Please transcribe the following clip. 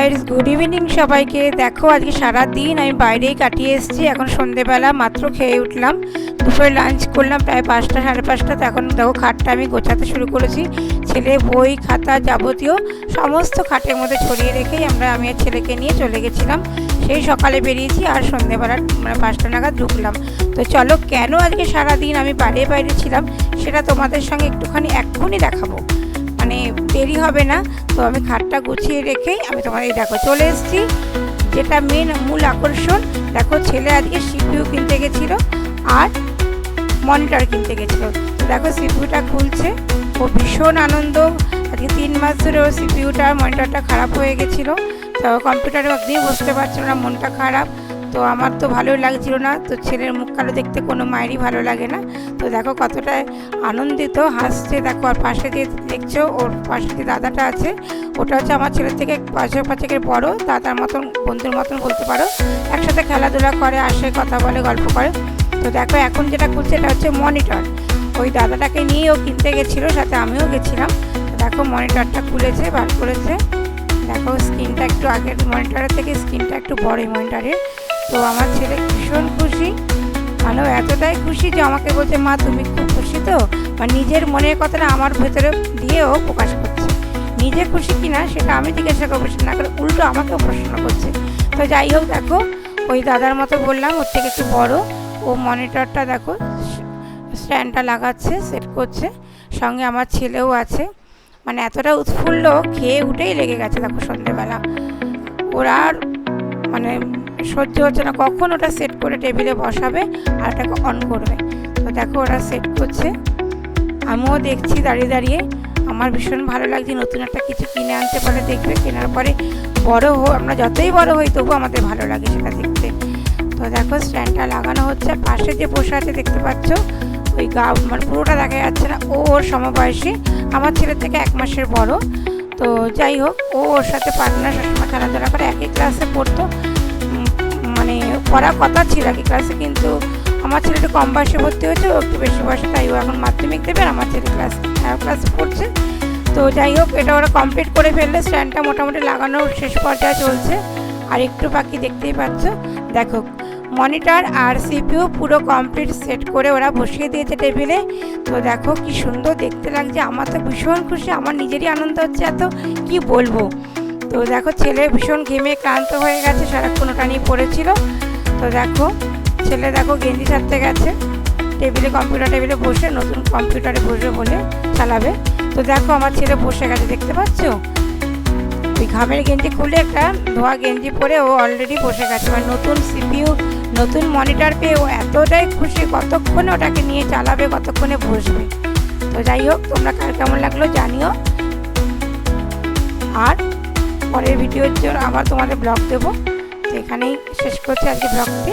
Guys, good evening সবাইকে। দেখো আজকে সারা দিন আমি বাইরেই কাটিয়ে এসেছি। এখন সন্ধেবেলা মাত্র খেয়ে উঠলাম, দুপুরে লাঞ্চ করলাম প্রায় 5টা সাড়ে 5টা। তো এখন দেখো খাটটা আমি গোছাতে শুরু করেছি। ছেলে বই খাতা যাবতীয় সমস্ত খাটের মধ্যে ছড়িয়ে রেখেই আমি আর ছেলেকে নিয়ে চলে গেছিলাম। সেই সকালে বেরিয়েছি আর সন্ধেবেলা 5টা নাগাদ ঢুকলাম। তো চলো, কেন আজকে সারা দিন আমি বাইরে ছিলাম সেটা তোমাদের সঙ্গে একটুখানি এক্ষুনি দেখাবো, মানে দেরি হবে না। তো আমি খাটটা গুছিয়ে রেখেই আমি তোমার এই দেখো চলে এসেছি। যেটা মূল আকর্ষণ, দেখো ছেলে আজকে সিপিইউ কিনতে গেছিলো আর মনিটর কিনতে গেছিলো। তো দেখো সিপিইউটা খুলছে, ও ভীষণ আনন্দ। আজকে 3 মাস ধরে ওর সিপিইউটা মনিটরটা খারাপ হয়ে গেছিলো, তো কম্পিউটারে একদিনই বসতে পারছিল না, মনটা খারাপ। তো আমার তো ভালোই লাগছিল না। তো ছেলের মুখ কালো দেখতে কোনো মায়েরই ভালো লাগে না। তো দেখো কতটা আনন্দিত, হাসছে। দেখো আর পাশে যে দেখছো, ওর পাশে যে দাদাটা আছে, ওটা হচ্ছে আমার ছেলের থেকে 5 বছরের বড়, দাদার মতন, বন্ধুর মতন বলতে পারো। একসাথে খেলাধুলা করে, আসে, কথা বলে, গল্প করে। তো দেখো এখন যেটা খুলছে এটা হচ্ছে মনিটর। ওই দাদাটাকে নিয়ে ও কিনতে গেছিলো, সাথে আমিও গেছিলাম। তো দেখো মনিটরটা খুলেছে, বার করেছে। দেখো স্ক্রিনটা একটু আগের মনিটরের থেকে স্ক্রিনটা একটু বড় মনিটরের। তো আমার ছেলে ভীষণ খুশি, মানে এতটাই খুশি যে আমাকে বলছে, মা তুমি খুব খুশি তো? বা নিজের মনের কথাটা আমার ভেতরে দিয়েও প্রকাশ করছে। নিজে খুশি কিনা সেটা আমি জিজ্ঞাসা করবো, না করে উল্টো আমাকেও প্রশ্ন করছে। তো যাই হোক, দেখো ওই দাদার মতো বললাম, ওর থেকে একটু বড়। ও মনিটরটা দেখো স্ট্যান্ডটা লাগাচ্ছে, সেট করছে, সঙ্গে আমার ছেলেও আছে। মানে এতটা উৎফুল্ল, খেয়ে উঠেই লেগে গেছে। দেখো সন্ধ্যেবেলা ওরা আর মানে সহ্য হচ্ছে না কখন ওটা সেট করে টেবিলে বসাবে আর ওটাকে অন করবে। তো দেখো ওরা সেট করছে, আমিও দেখছি দাঁড়িয়ে দাঁড়িয়ে। আমার ভীষণ ভালো লাগছে, নতুন একটা কিছু কিনে আনতে পারে, দেখবে কেনার পরে আমরা যতই বড় হই তবু আমাদের ভালো লাগে সেটা দেখতে। তো দেখো স্ট্যান্ডটা লাগানো হচ্ছে, পাশে যে বসে আছে দেখতে পাচ্ছ, ওই মানে পুরোটা দেখা যাচ্ছে না, ও ওর সমবয়সী, আমার ছেলের থেকে 1 মাসের বড়। তো যাই হোক, ও ওর সাথে পার্টনার, সবসময় খেলাধুলা করে, একই ক্লাসে পড়তো, মানে পড়ার কথা ছিল একই ক্লাসে, কিন্তু আমার ছেলে একটু কম বয়সে ভর্তি হয়েছে, ও একটু বেশি বয়সে, তাই ও এখন মাধ্যমিক দেবে আর আমার ছেলে ক্লাসে পড়ছে। তো যাই হোক, এটা ওরা কমপ্লিট করে ফেললে, স্ট্যান্ডটা মোটামুটি লাগানোর শেষ পর্যায়ে চলছে, আর একটু বাকি দেখতেই পাচ্ছ। দেখো মনিটর আর সিপিইউ পুরো কমপ্লিট সেট করে ওরা বসিয়ে দিয়েছে টেবিলে। তো দেখো কি সুন্দর দেখতে লাগছে, আমার তো ভীষণ খুশি, আমার নিজেরই আনন্দ হচ্ছে এত, কি বলবো। তো দেখো ছেলে ভীষণ ঘেমে ক্লান্ত হয়ে গেছে, সারাক্ষণ ওটা নিয়ে পড়েছিল। তো দেখো ছেলে দেখো গেঞ্জি ছাড়তে গেছে, কম্পিউটার টেবিলে বসে, নতুন কম্পিউটারে বসবে বলে চালাবে। তো দেখো আমার ছেলে বসে গেছে, দেখতে পাচ্ছ, ওই ঘামের গেঞ্জি খুলে একটা ধোয়া গেঞ্জি পরে ও অলরেডি বসে গেছে। মানে নতুন সিপিইউ, নতুন মনিটর পেয়ে ও এতটাই খুশি, কতক্ষণে ওটাকে নিয়ে চালাবে, কতক্ষণে বসবে। তো যাই হোক, তোমরা কার কেমন লাগলো জানিও। আর পরের ভিডিওর জন্য আবার তোমাদের ব্লগ দেবো। তো এখানেই শেষ করছি আজকে ব্লগটি।